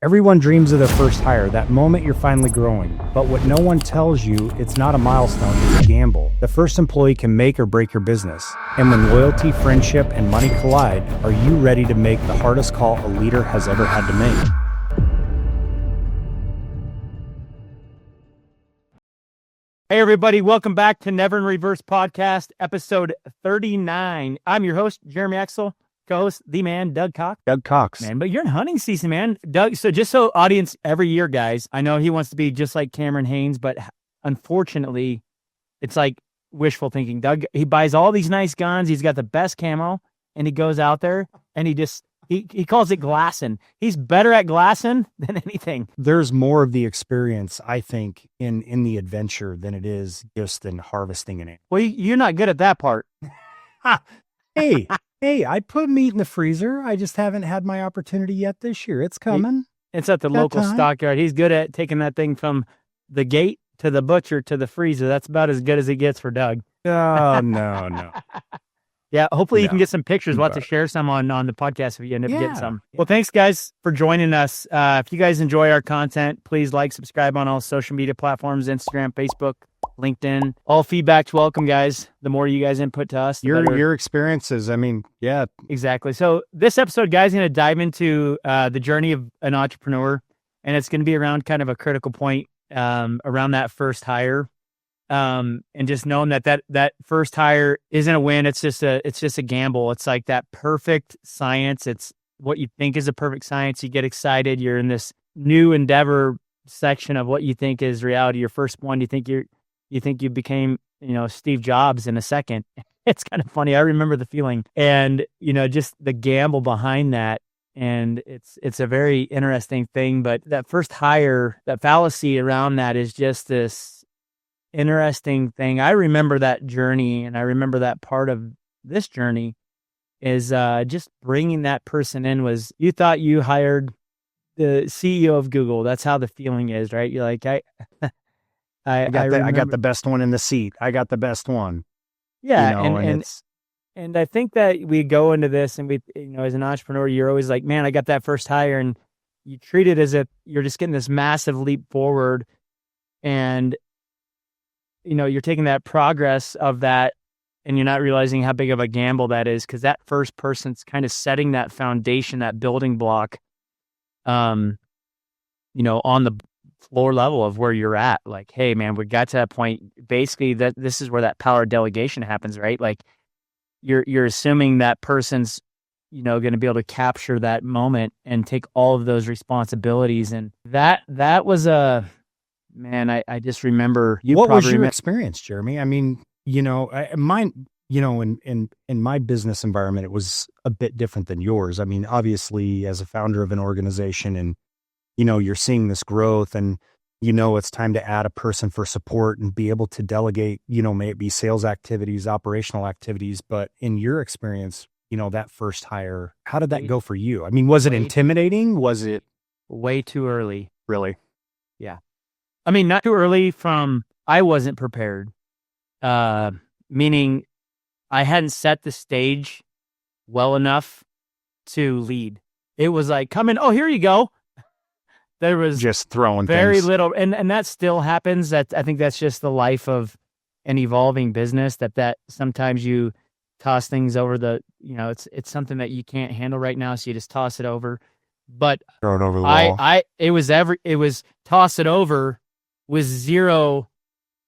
Everyone dreams of their first hire, that moment you're finally growing. But what no one tells you, it's not a milestone, it's a gamble. The first employee can make or break your business. And when loyalty, friendship, and money collide, are you ready to make the hardest call a leader has ever had to make? Hey everybody, welcome back to Never in Reverse Podcast, episode 39. I'm your host, Jeremy Axel. Co-host, the man, Doug Cox. Doug Cox. Man, but you're in hunting season, man. Doug, so just so audience, every year, guys, I know he wants to be just like Cameron Haynes, but unfortunately, it's like wishful thinking. Doug, he buys all these nice guns. He's got the best camo, and he goes out there, and he calls it glassing. He's better at glassing than anything. There's more of the experience, I think, in the adventure than it is just in harvesting an animal. Well, you're not good at that part. Hey, I put meat in the freezer. I just haven't had my opportunity yet this year. It's coming. It's at the local stockyard. He's good at taking that thing from the gate to the butcher to the freezer. That's about as good as it gets for Doug. Oh, no. Yeah, hopefully you can get some pictures. We'll have to share some on the podcast if you end up getting some. Well, thanks, guys, for joining us. If you guys enjoy our content, please like, subscribe on all social media platforms, Instagram, Facebook, LinkedIn. All feedback's welcome, guys. The more you guys input to us, your experiences. I mean, yeah. Exactly. So this episode, guys, is going to dive into the journey of an entrepreneur, and it's going to be around kind of a critical point around that first hire. And just knowing that first hire isn't a win. It's just a gamble. It's like that perfect science. It's what you think is a perfect science. You get excited. You're in this new endeavor section of what you think is reality. Your first one, you think you became, Steve Jobs in a second. It's kind of funny. I remember the feeling and, just the gamble behind that. And it's a very interesting thing, but that first hire, that fallacy around that is just this interesting thing. I remember that journey, and I remember that part of this journey is just bringing that person in. Was you thought you hired the CEO of Google? That's how the feeling is, right? You're like, I got the best one in the seat. I got the best one. Yeah, and I think that we go into this, and we, as an entrepreneur, you're always like, man, I got that first hire, and you treat it as if you're just getting this massive leap forward, and you're taking that progress of that and you're not realizing how big of a gamble that is, because that first person's kind of setting that foundation, that building block, on the floor level of where you're at. Like, hey, man, we got to that point. Basically, that this is where that power delegation happens, right? Like you're assuming that person's, going to be able to capture that moment and take all of those responsibilities. And that was man, I just remember what was your experience, Jeremy? I mean, mine, in my business environment, it was a bit different than yours. I mean, obviously, as a founder of an organization and, you're seeing this growth and, it's time to add a person for support and be able to delegate, may it be sales activities, operational activities. But in your experience, that first hire, how did that go for you? I mean, was it intimidating? Was it way too early? Really? Yeah. I mean, not too early I wasn't prepared, meaning I hadn't set the stage well enough to lead. It was like, come in, oh, here you go. There was just throwing very things. Little, and that still happens. I think that's just the life of an evolving business, that sometimes you toss things over it's something that you can't handle right now, so you just toss it over. But throw it over the wall. It was toss it over with zero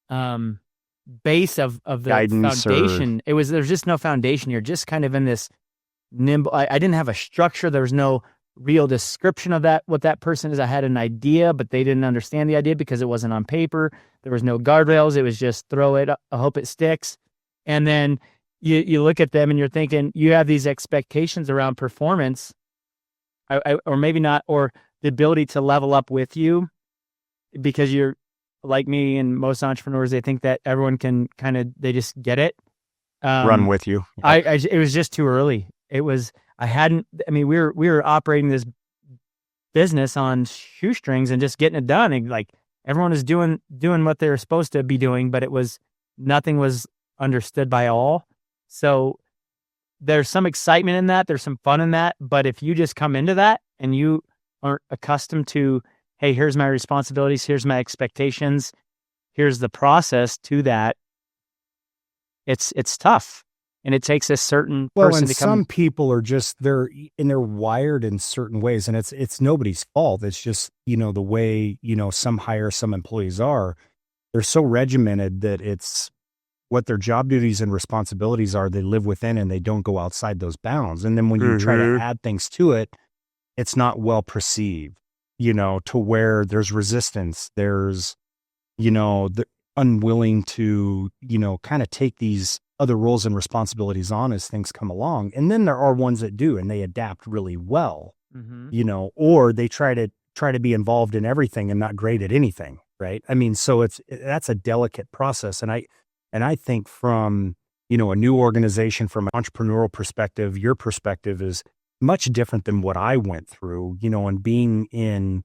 base of the guidance foundation. There's just no foundation. You're just kind of in this nimble. I didn't have a structure. There was no real description of what that person is. I had an idea, but they didn't understand the idea because it wasn't on paper. There was no guardrails. It was just throw it, I hope it sticks. And then you look at them and you're thinking, you have these expectations around performance, or maybe not, or the ability to level up with you, because you're like me and most entrepreneurs, they think that everyone can they just get it. Run with you. It was just too early. We were operating this business on shoestrings and just getting it done. And like everyone was doing what they were supposed to be doing, but nothing was understood by all. So there's some excitement in that. There's some fun in that. But if you just come into that and you aren't accustomed to, hey, here's my responsibilities, here's my expectations, here's the process to that, it's tough. And it takes a certain person to come. Some people are just they're wired in certain ways, and it's nobody's fault. It's just, the way, some employees are. They're so regimented that it's what their job duties and responsibilities are. They live within, and they don't go outside those bounds. And then when you try to add things to it, it's not well perceived, to where there's resistance. There's, the unwilling to, kind of take these other roles and responsibilities on as things come along. And then there are ones that do, and they adapt really well, or they try to be involved in everything and not great at anything. Right. I mean, so that's a delicate process. And I think from, a new organization, from an entrepreneurial perspective, your perspective is much different than what I went through, and being in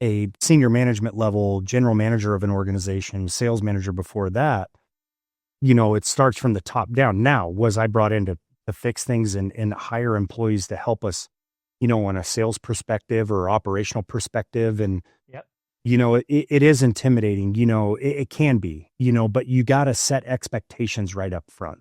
a senior management level, general manager of an organization, sales manager before that. It starts from the top down. Now, was I brought in to fix things and hire employees to help us, on a sales perspective or operational perspective? And, yep. It is intimidating, it can be, but you got to set expectations right up front,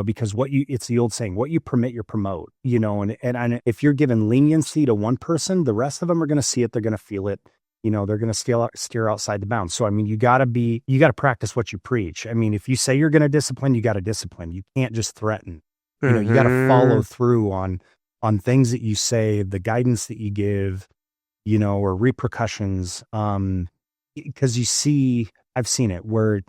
because it's the old saying, what you permit, you promote, and if you're giving leniency to one person, the rest of them are going to see it. They're going to feel it. They're going to steer outside the bounds. So, I mean, you got to practice what you preach. I mean, if you say you're going to discipline, you got to discipline. You can't just threaten. You got to follow through on things that you say, the guidance that you give, or repercussions. Because I've seen it where,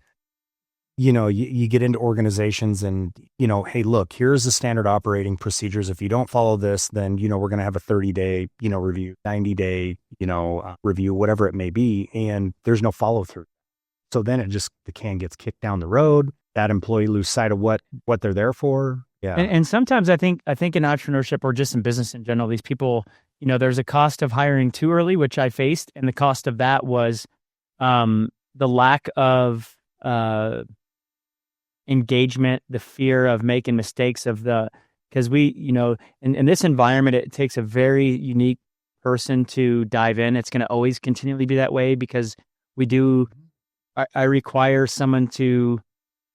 you get into organizations and, hey, look, here's the standard operating procedures. If you don't follow this, then, we're going to have a 30-day, review, 90-day, review, whatever it may be. And there's no follow through. So then the can gets kicked down the road. That employee lose sight of what they're there for. Yeah. And sometimes I think in entrepreneurship or just in business in general, these people, there's a cost of hiring too early, which I faced. And the cost of that was the lack of engagement, the fear of making mistakes because we, in this environment, it takes a very unique person to dive in. It's going to always continually be that way because I require someone to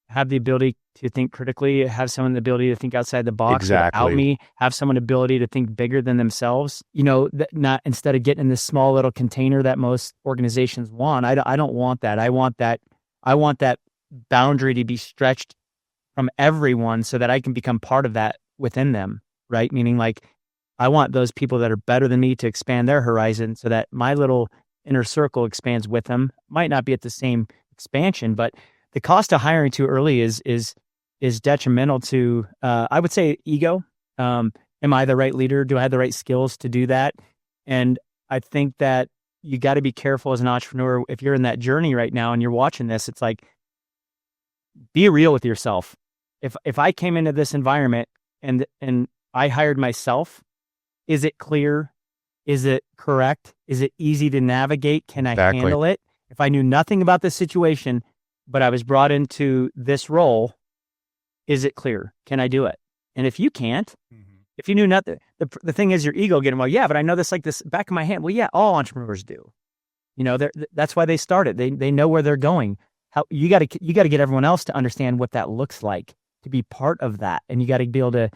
have the ability to think critically, have someone the ability to think outside the box. Exactly. Without me, have someone the ability to think bigger than themselves, not instead of getting in this small little container that most organizations want. I don't want that. I want that boundary to be stretched from everyone so that I can become part of that within them, right? Meaning like, I want those people that are better than me to expand their horizon so that my little inner circle expands with them. Might not be at the same expansion, but the cost of hiring too early is detrimental to, I would say, ego. Am I the right leader? Do I have the right skills to do that? And I think that you got to be careful as an entrepreneur. If you're in that journey right now and you're watching this, it's like, be real with yourself. If I came into this environment and I hired myself, is it clear? Is it correct? Is it easy to navigate? Can I handle it? If I knew nothing about this situation, but I was brought into this role, is it clear? Can I do it? And if you can't, if you knew nothing, the thing is your ego getting, well, yeah, but I know this like this back of my hand. Well, yeah, all entrepreneurs do. That's why they started. They know where they're going. How you got to get everyone else to understand what that looks like, to be part of that. And you got to be able to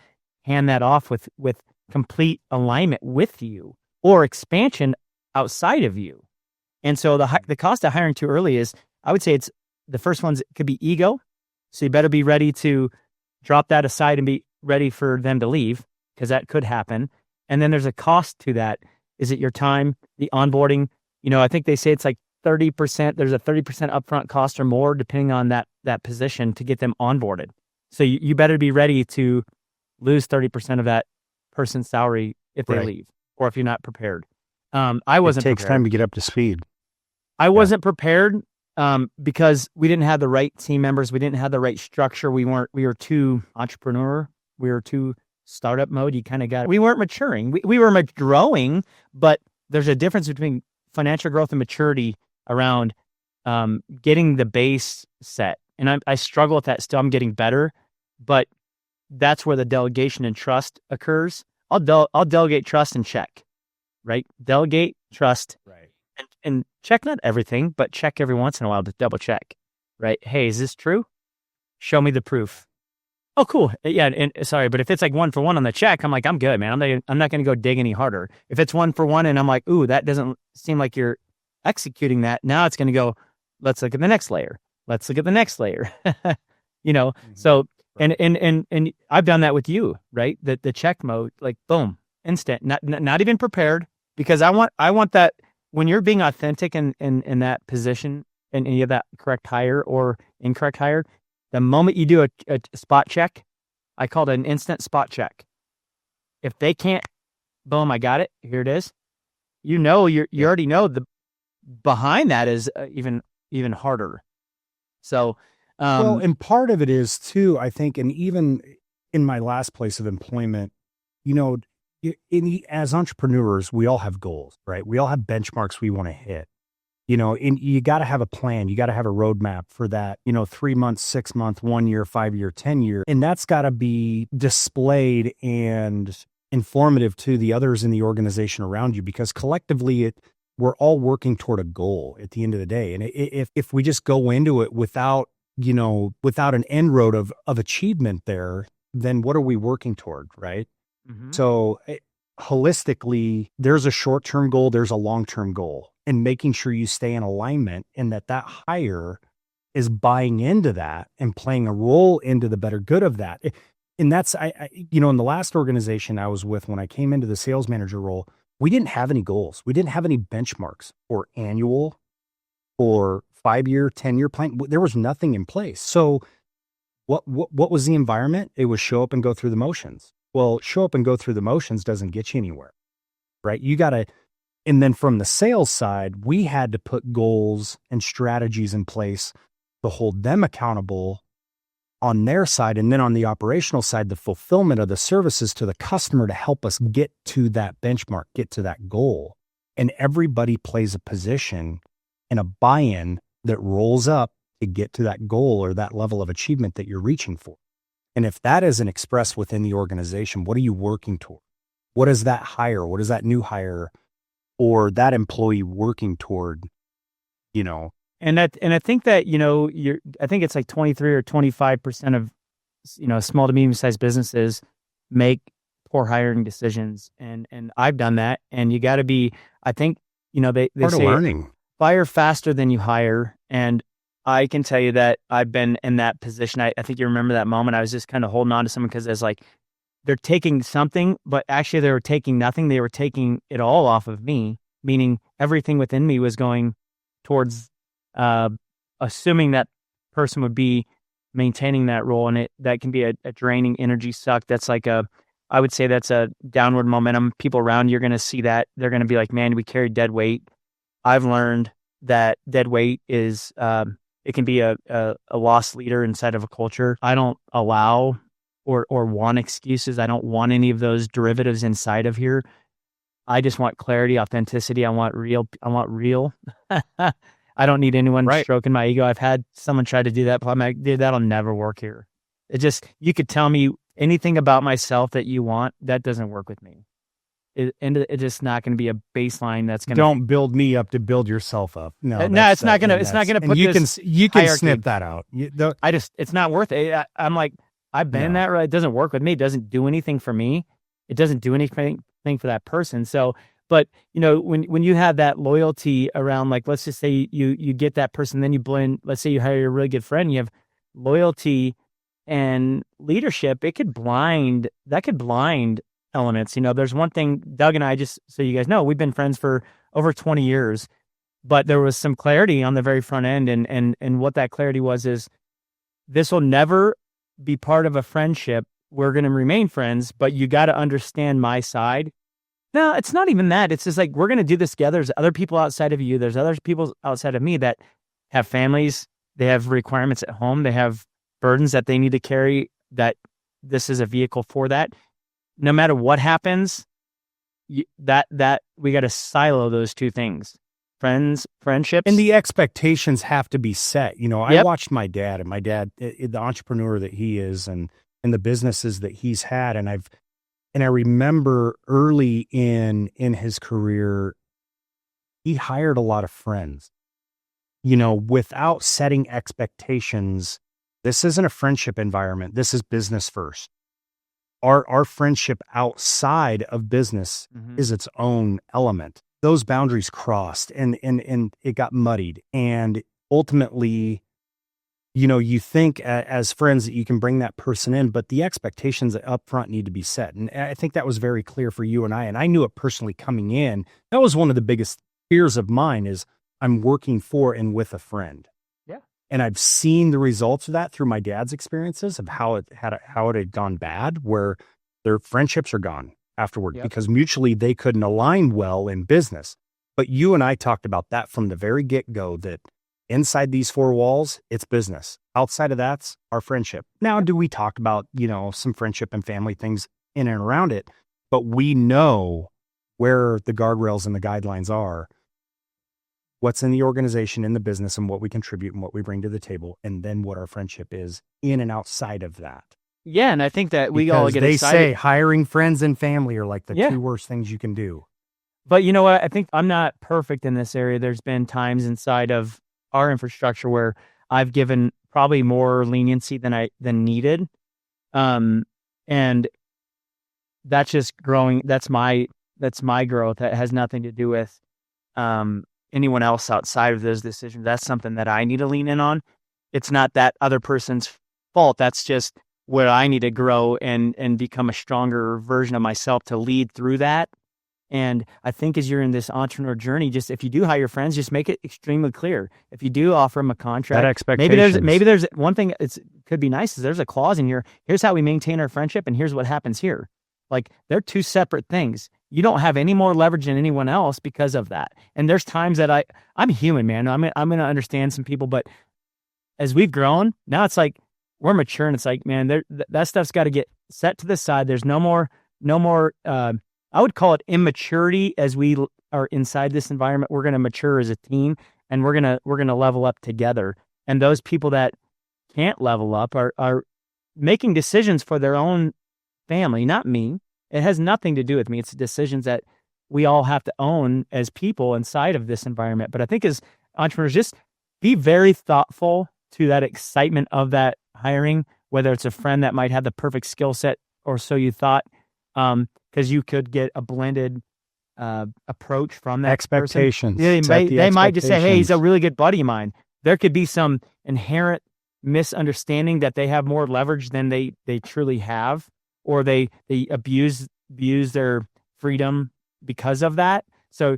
hand that off with complete alignment with you or expansion outside of you. And so the cost of hiring too early is, I would say it's the first ones could be ego. So you better be ready to drop that aside and be ready for them to leave, because that could happen. And then there's a cost to that. Is it your time, the onboarding? I think they say it's like 30%. There's a 30% upfront cost or more, depending on that position, to get them onboarded. So you better be ready to lose 30% of that person's salary if they leave, or if you're not prepared. I wasn't. It takes prepared. time to get up to speed. I wasn't prepared because we didn't have the right team members. We didn't have the right structure. We were too entrepreneur. We were too startup mode. We weren't maturing. We were growing, but there's a difference between financial growth and maturity around getting the base set. And I struggle with that still. I'm getting better, but that's where the delegation and trust occurs. I'll delegate trust and check. right? Delegate, trust, Right. and check not everything, but check every once in a while to double check, right? Hey, is this true? Show me the proof. Oh, cool. Yeah, and sorry, but if it's like 1 for 1 on the check, I'm like, I'm good, man. I'm not going to go dig any harder. If it's 1 for 1 and I'm like, ooh, that doesn't seem like you're executing that. Now it's going to go, let's look at the next layer. Let's look at the next layer. So and I've done that with you, right? The check mode, like boom, instant, not even prepared, because I want that when you're being authentic in that position and you have that correct hire or incorrect hire. The moment you do a spot check, I call it an instant spot check. If they can't, boom, I got it. Here it is. You already know the behind that is even harder. So, and part of it is too, I think, and even in my last place of employment, as entrepreneurs, we all have goals, right? We all have benchmarks we want to hit. And you got to have a plan. You got to have a roadmap for that, 3 months, 6 month, 1 year, 5 year, 10 year. And that's got to be displayed and informative to the others in the organization around you, because collectively we're all working toward a goal at the end of the day. And if we just go into it without an end road of achievement there, then what are we working toward? Right. Mm-hmm. So holistically, there's a short-term goal, there's a long-term goal, and making sure you stay in alignment and that hire is buying into that and playing a role into the better good of that. And that's, in the last organization I was with, when I came into the sales manager role, we didn't have any goals. We didn't have any benchmarks or annual or 5-year, 10-year plan. There was nothing in place. So what was the environment? It was show up and go through the motions. Well, show up and go through the motions doesn't get you anywhere, right? You got to, and then from the sales side, we had to put goals and strategies in place to hold them accountable on their side. And then on the operational side, the fulfillment of the services to the customer to help us get to that benchmark, get to that goal. And everybody plays a position and a buy-in that rolls up to get to that goal or that level of achievement that you're reaching for. And if that isn't expressed within the organization, what are you working toward? What is that hire? What is that new hire or that employee working toward? And I think that, I think it's like 23 or 25% of, small to medium sized businesses make poor hiring decisions. And I've done that. And you got to be, I think, they say learning. Fire faster than you hire. And I can tell you that I've been in that position. I think you remember that moment. I was just kind of holding on to someone because it's like they're taking something, but actually they were taking nothing. They were taking it all off of me, meaning everything within me was going towards assuming that person would be maintaining that role. And that can be a draining energy suck. That's like I would say that's a downward momentum. People around you are going to see that. They're going to be like, man, we carry dead weight. I've learned that dead weight is, it can be a lost leader inside of a culture. I don't allow or want excuses. I don't want any of those derivatives inside of here. I just want clarity, authenticity. I want real. I don't need anyone stroking my ego. I've had someone try to do that, but I'm like, dude, that'll never work here. You could tell me anything about myself that you want. That doesn't work with me. It's just not going to be a baseline that's going to. Don't build me up to build yourself up. No, it's not going to. It's not going to put. You can snip that out. It's not worth it. I'm like, I've been in that. It doesn't work with me. It doesn't do anything for me. It doesn't do anything for that person. So, but when you have that loyalty around, like, let's just say you get that person, then you blend. Let's say you hire a really good friend. You have loyalty and leadership. That could blind elements. There's one thing, Doug and I, just so you guys know, we've been friends for over 20 years, but there was some clarity on the very front end. And what that clarity was is this will never be part of a friendship. We're going to remain friends, but you got to understand my side. No, it's not even that. It's just like, we're going to do this together. There's other people outside of you. There's other people outside of me that have families. They have requirements at home. They have burdens that they need to carry, that this is a vehicle for that. No matter what happens, that we got to silo those two things, friendships. And the expectations have to be set. I watched my dad, the entrepreneur that he is, and the businesses that he's had. And And I remember early in his career, he hired a lot of friends, without setting expectations. This isn't a friendship environment. This is business first. Our friendship outside of business is its own element. Those boundaries crossed and it got muddied. And ultimately, you think as friends that you can bring that person in, but the expectations up front need to be set. And I think that was very clear for you and I knew it personally coming in. That was one of the biggest fears of mine is I'm working for and with a friend. Yeah. And I've seen the results of that through my dad's experiences of how it had gone bad, where their friendships are gone afterward because mutually they couldn't align well in business. But you and I talked about that from the very get-go, that inside these four walls, it's business. Outside of that's our friendship. Now, do we talk about, some friendship and family things in and around it? But we know where the guardrails and the guidelines are, what's in the organization, in the business, and what we contribute and what we bring to the table, and then what our friendship is in and outside of that. Yeah, and I think that we all get excited. They say hiring friends and family are like the two worst things you can do. But you know what? I think I'm not perfect in this area. There's been times inside of our infrastructure where I've given probably more leniency than needed. And that's just growing. That's my growth. That has nothing to do with anyone else outside of those decisions. That's something that I need to lean in on. It's not that other person's fault. That's just where I need to grow and become a stronger version of myself to lead through that. And I think as you're in this entrepreneur journey, just if you do hire friends, just make it extremely clear. If you do offer them a contract, that expectations. maybe there's one thing could be nice is there's a clause in here. Here's how we maintain our friendship, and here's what happens here. Like they're two separate things. You don't have any more leverage than anyone else because of that. And there's times that I'm human, man. I'm going to understand some people, but as we've grown, now it's like we're mature, and it's like, man, that stuff's got to get set to the side. There's no more. I would call it immaturity as we are inside this environment. We're going to mature as a team, and we're going to level up together. And those people that can't level up are making decisions for their own family, not me. It has nothing to do with me. It's decisions that we all have to own as people inside of this environment. But I think as entrepreneurs, just be very thoughtful to that excitement of that hiring, whether it's a friend that might have the perfect skill set or so you thought, because you could get a blended approach from that expectations. Yeah, they might just say, hey, he's a really good buddy of mine. There could be some inherent misunderstanding that they have more leverage than they truly have, or they abuse their freedom because of that. So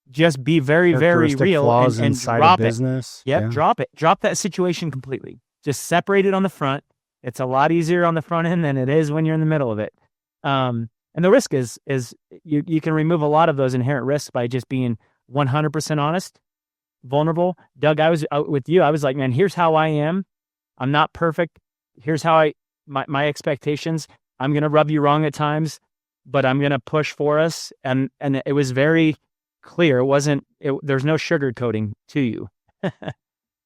just be very, very real and drop business. it. Yep, yeah. Drop it. Drop that situation completely. Just separate it on the front. It's a lot easier on the front end than it is when you're in the middle of it. And the risk is you can remove a lot of those inherent risks by just being 100% honest, vulnerable. Doug, I was out with you. I was like, man, here's how I am. I'm not perfect. Here's how my expectations. I'm going to rub you wrong at times, but I'm going to push for us. And it was very clear. There's no sugarcoating to you.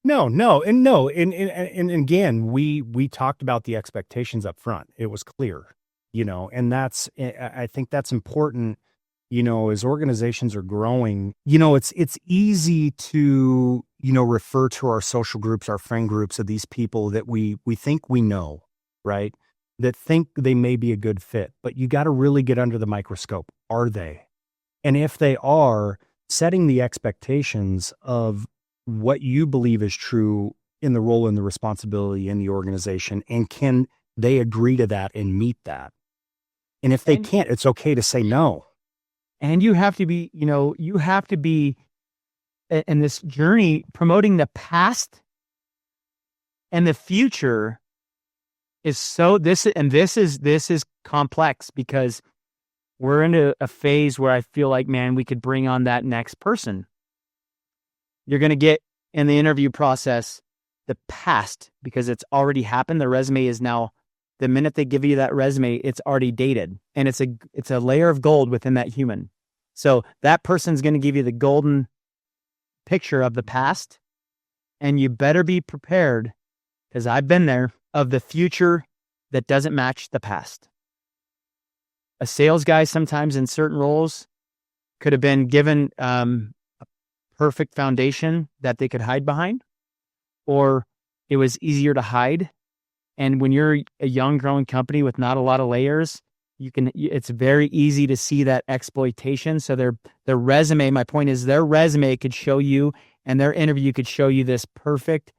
No. And again, we talked about the expectations up front. It was clear, and I think that's important, as organizations are growing, it's easy to, refer to our social groups, our friend groups of these people that we think we know, right? That think they may be a good fit, but you got to really get under the microscope. Are they? And if they are, setting the expectations of what you believe is true in the role and the responsibility in the organization, and can they agree to that and meet that? And if they can't, it's okay to say no. And you have to be, in this journey promoting the past and the future is so this is complex, because we're in a phase where I feel like, man, we could bring on that next person. You're going to get in the interview process the past, because it's already happened. The resume is now, the minute they give you that resume, it's already dated, and it's a layer of gold within that human. So that person's going to give you the golden picture of the past, and you better be prepared, because I've been there, of the future that doesn't match the past. a sales guy sometimes in certain roles could have been given a perfect foundation that they could hide behind, or it was easier to hide. And when you're a young growing company with not a lot of layers, it's very easy to see that exploitation. So their resume, my point is their resume could show you, and their interview could show you this perfect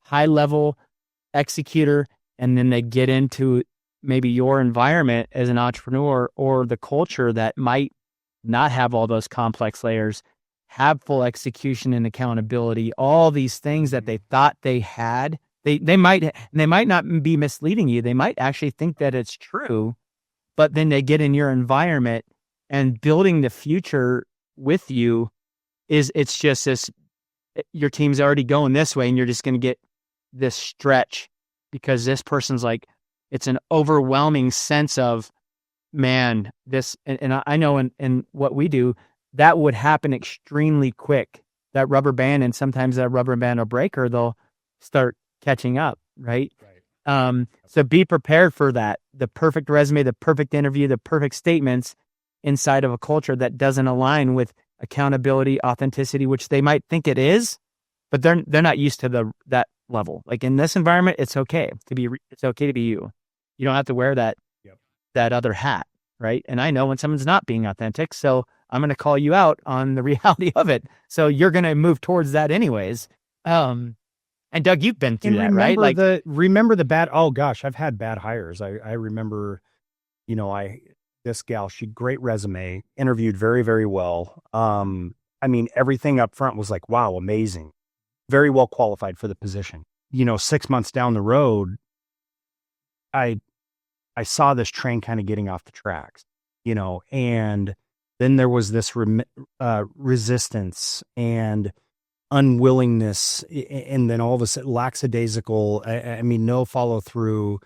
high level executor. And then they get into maybe your environment as an entrepreneur or the culture that might not have all those complex layers, have full execution and accountability, all these things that they thought they had. They might not be misleading you. They might actually think that it's true, but then they get in your environment, and building the future with you it's just this, your team's already going this way and you're just going to get this stretch because this person's like, it's an overwhelming sense of, man, this, and I know in what we do, that would happen extremely quick. That rubber band, and sometimes that rubber band will break or they'll start catching up, right? So be prepared for that. The perfect resume, the perfect interview, the perfect statements inside of a culture that doesn't align with accountability, authenticity, which they might think it is, but they're not used to that level. Like in this environment, it's okay to be you. You don't have to wear that other hat, right? And I know when someone's not being authentic, so I'm going to call you out on the reality of it. So you're going to move towards that anyways. And Doug, you've been through that, right? Like remember the bad, oh gosh, I've had bad hires. I remember, this gal, she great resume, interviewed very, very well. I mean, everything up front was like, wow, amazing. Very well qualified for the position. 6 months down the road, I saw this train kind of getting off the tracks, and then there was this resistance and unwillingness, and then all of a sudden lackadaisical, I mean, no follow through,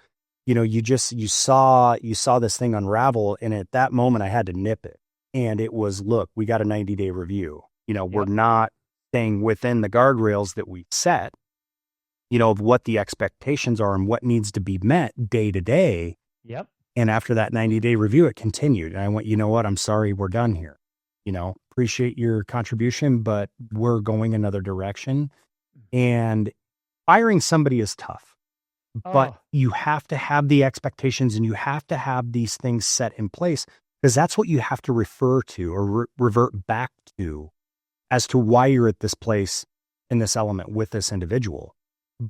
you saw this thing unravel. And at that moment I had to nip it. And it was, look, we got a 90-day review, we're not staying within the guardrails that we set, of what the expectations are and what needs to be met day to day. Yep. And after that 90-day review, it continued. And I went, you know what? I'm sorry, we're done here. Appreciate your contribution, but we're going another direction. And firing somebody is tough, but you have to have the expectations and you have to have these things set in place, because that's what you have to refer to or revert back to as to why you're at this place in this element with this individual.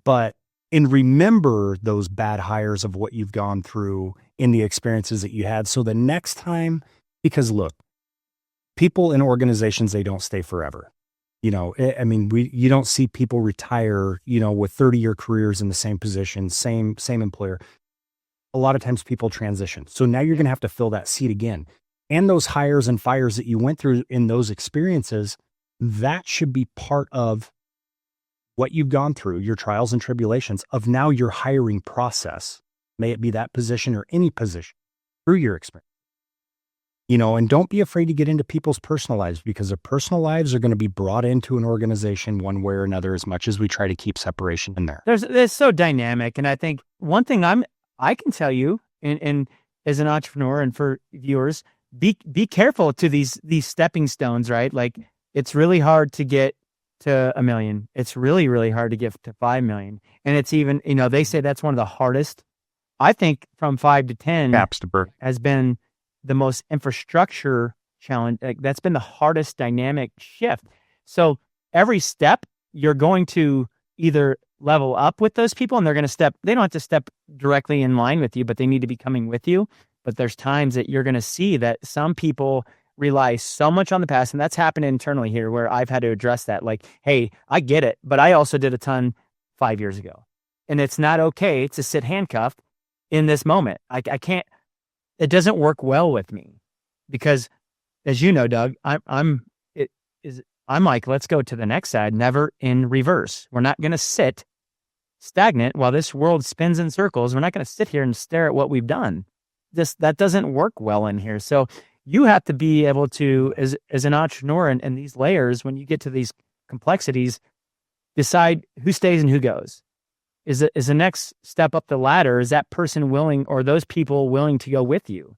And remember those bad hires of what you've gone through in the experiences that you had. So the next time, because look, people in organizations, they don't stay forever. You don't see people retire, with 30-year careers in the same position, same employer. A lot of times people transition. So now you're going to have to fill that seat again. And those hires and fires that you went through in those experiences, that should be part of what you've gone through, your trials and tribulations of now your hiring process, may it be that position or any position through your experience. And don't be afraid to get into people's personal lives, because their personal lives are going to be brought into an organization one way or another, as much as we try to keep separation in there. It's so dynamic. And I think one thing I can tell you, and as an entrepreneur and for viewers, be careful to these stepping stones, right? Like, it's really hard to get to $1 million. It's really, really hard to get to 5 million. And it's even, they say that's one of the hardest. I think from 5 to 10 has been the most infrastructure challenge. Like, that's been the hardest dynamic shift. So every step you're going to either level up with those people, and they don't have to step directly in line with you, but they need to be coming with you. But there's times that you're going to see that some people rely so much on the past, and that's happened internally here where I've had to address that. Like, hey, I get it, but I also did a ton 5 years ago, and it's not okay to sit handcuffed in this moment. I can't. It doesn't work well with me, because, as you know, Doug, I'm like, let's go to the next side, never in reverse. We're not going to sit stagnant while this world spins in circles. We're not going to sit here and stare at what we've done. That doesn't work well in here. So you have to be able to, as an entrepreneur and these layers, when you get to these complexities, decide who stays and who goes. Is the next step up the ladder, is that person willing, or those people willing to go with you?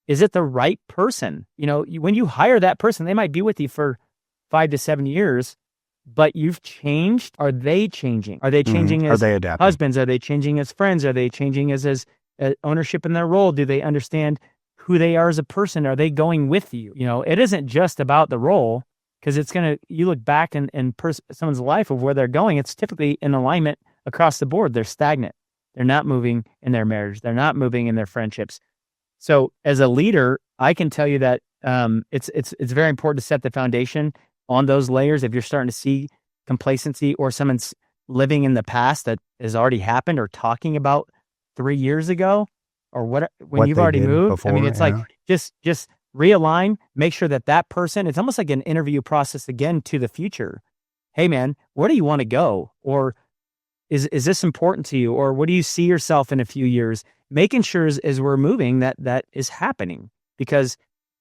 is it the right person? When you hire that person, they might be with you for 5 to 7 years, but you've changed. Are they changing? Are they changing Are as they adapting? husbands? Are they changing as friends? Are they changing as ownership in their role? Do they understand who they are as a person? Are they going with you? It isn't just about the role, because you look back in someone's life of where they're going, it's typically in alignment across the board. They're stagnant. They're not moving in their marriage. They're not moving in their friendships. So as a leader, I can tell you that it's very important to set the foundation on those layers. If you're starting to see complacency, or someone's living in the past that has already happened, or talking about 3 years ago, or when you've already moved, before, it's like, just realign, make sure that person, it's almost like an interview process again to the future. Hey man, where do you want to go? Or is this important to you? Or what do you see yourself in a few years? Making sure as we're moving that is happening, because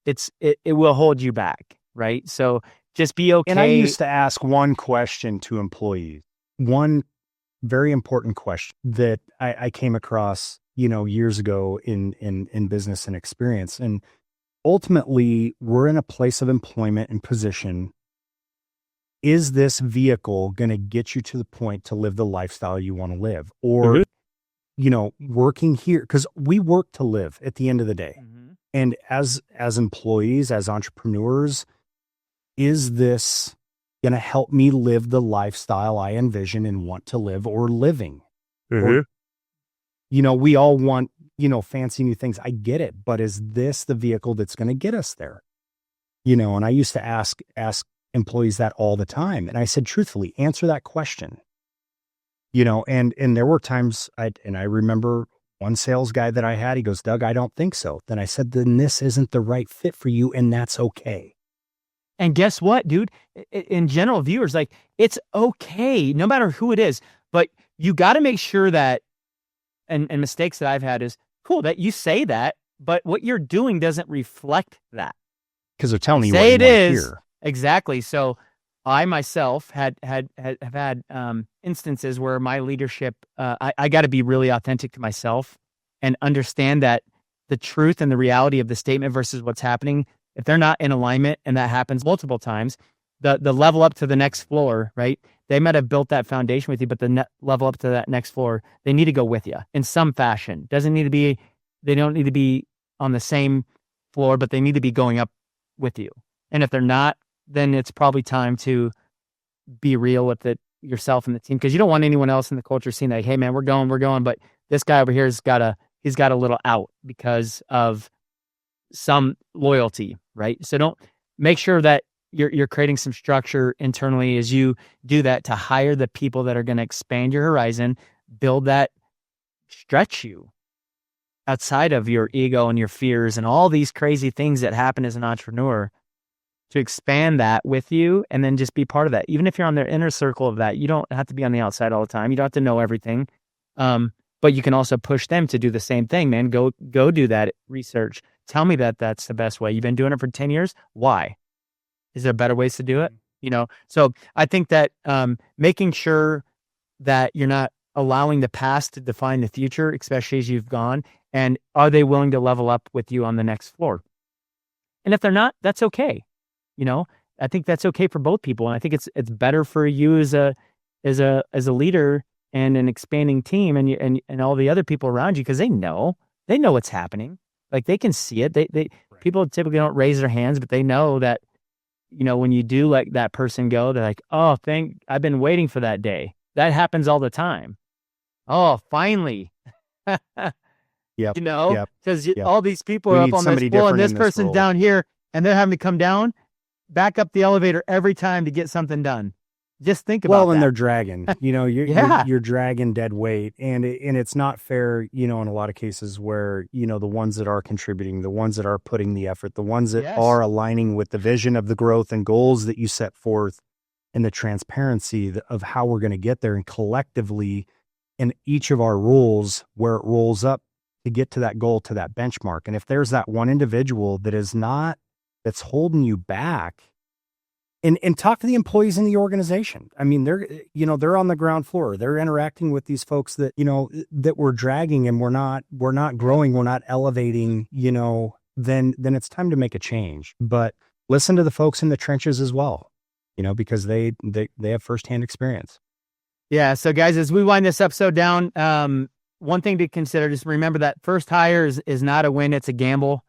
it will hold you back, right? So just be okay. And I used to ask one question to employees, one very important question that I came across, years ago in business and experience. And ultimately, we're in a place of employment and position. Is this vehicle going to get you to the point to live the lifestyle you want to live? Or, working here, because we work to live at the end of the day. Mm-hmm. And as employees, as entrepreneurs, is this going to help me live the lifestyle I envision and want to live, or living? Mm-hmm. Or, we all want, fancy new things. I get it. But is this the vehicle that's going to get us there? And I used to ask employees that all the time. And I said, truthfully, answer that question. And there were times I remember one sales guy that I had, he goes, Doug, I don't think so. Then I said, then this isn't the right fit for you. And that's okay. And guess what, dude? In general, viewers, like, it's okay, no matter who it is, but you got to make sure that, and mistakes that I've had is, cool, that you say that, but what you're doing doesn't reflect that. Because they're telling you what you want to hear. Exactly. So I myself have had instances where my leadership, I got to be really authentic to myself and understand that the truth and the reality of the statement versus what's happening, if they're not in alignment, and that happens multiple times, the level up to the next floor, right? They might have built that foundation with you, but the level up to that next floor, they need to go with you in some fashion. They don't need to be on the same floor, but they need to be going up with you. And if they're not, then it's probably time to be real with it yourself and the team, because you don't want anyone else in the culture seeing that, hey man, we're going, but this guy over here he's got a little out because of some loyalty, right? So don't make sure that you're creating some structure internally as you do that to hire the people that are going to expand your horizon, build that, stretch you outside of your ego and your fears and all these crazy things that happen as an entrepreneur, to expand that with you, and then just be part of that. Even if you're on their inner circle of that, you don't have to be on the outside all the time. You don't have to know everything. But you can also push them to do the same thing, man. Go do that research. Tell me that that's the best way. You've been doing it for 10 years. Why? Is there better ways to do it? So I think that making sure that you're not allowing the past to define the future, especially as you've gone, and are they willing to level up with you on the next floor? And if they're not, that's okay. I think that's okay for both people. And I think it's better for you as a leader and an expanding team and all the other people around you, because they know what's happening. Like, they can see it. Right. People typically don't raise their hands, but they know that, when you do let that person go, they're like, oh, I've been waiting for that day. That happens all the time. Oh, finally. Yep. Because all these people are up on this floor and this person's down here, and they're having to come down, back up the elevator every time to get something done. Just think about that. Well, and they're dragging, you're dragging dead weight, and it's not fair, in a lot of cases where, the ones that are contributing, the ones that are putting the effort, the ones that are aligning with the vision of the growth and goals that you set forth, and the transparency of how we're going to get there, and collectively in each of our roles, where it rolls up to get to that goal, to that benchmark. And if there's that one individual that's holding you back, and talk to the employees in the organization. I mean, they're on the ground floor. They're interacting with these folks that, that we're dragging, and we're not growing. We're not elevating, then it's time to make a change. But listen to the folks in the trenches as well, because they have firsthand experience. Yeah. So guys, as we wind this episode down, one thing to consider, just remember that first hire is not a win, it's a gamble.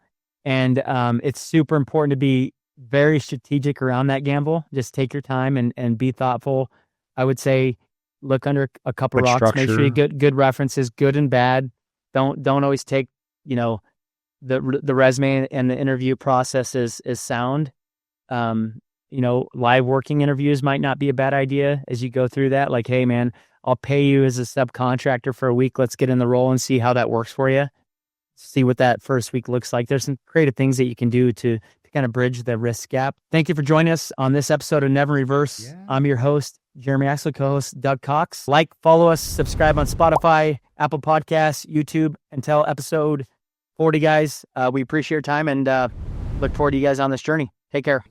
And it's super important to be very strategic around that gamble. Just take your time and be thoughtful. I would say look under a couple of rocks, structure. Make sure you get good references, good and bad. Don't always take, the resume and the interview process is sound. Live working interviews might not be a bad idea as you go through that. Like, hey man, I'll pay you as a subcontractor for a week. Let's get in the role and see how that works for you. See what that first week looks like. There's some creative things that you can do to kind of bridge the risk gap. Thank you for joining us on this episode of Never Reverse. Yeah. I'm your host, Jeremy Axel, co-host Doug Cox. Follow us, subscribe on Spotify, Apple Podcasts, YouTube until episode 40, guys. We appreciate your time and look forward to you guys on this journey. Take care.